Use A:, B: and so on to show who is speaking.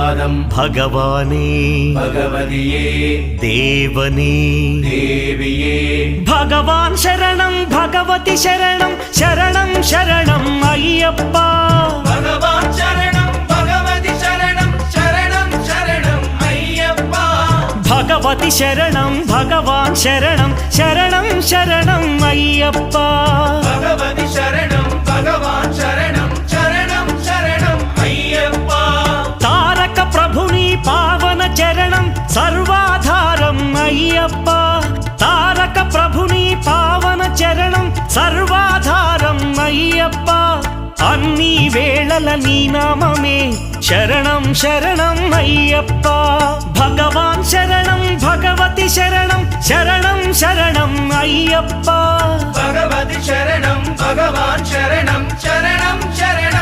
A: പാദം
B: ഭഗവാനേ
A: ഭഗവതിയേ
B: ദേവനേ
A: ദേവിയേ
B: ഭഗവാൻ ശരണം ഭഗവതി ശരണം ശരണം ശരണം അയ്യപ്പ
A: ഭഗവാൻ ശരണം ഭഗവതി ശരണം ശരണം ശരണം അയ്യപ്പ
B: ഭഗവതി ശരണം ഭഗവാൻ ശരണം ശരണം ശരണം അയ്യപ്പ
A: ഭഗവതി ശരണം ഭഗവാൻ ശരണം ശരണം ശരണം അയ്യപ്പ
B: താരക ప్రభుని పావన చరణం సర్వాధారం అయ్యప్ప తారక ప్రభుని పావన చరణం సర్వాధారం అయ్యప్ప అన్ని వేళల నీ నామమే శరణం శరణం అయ్యప్ప భగవాన్ శరణం భగవతి శరణం శరణం శరణం అయ్యప్ప
A: భగవతి శరణం భగవాన్ శరణం శరణం శరణం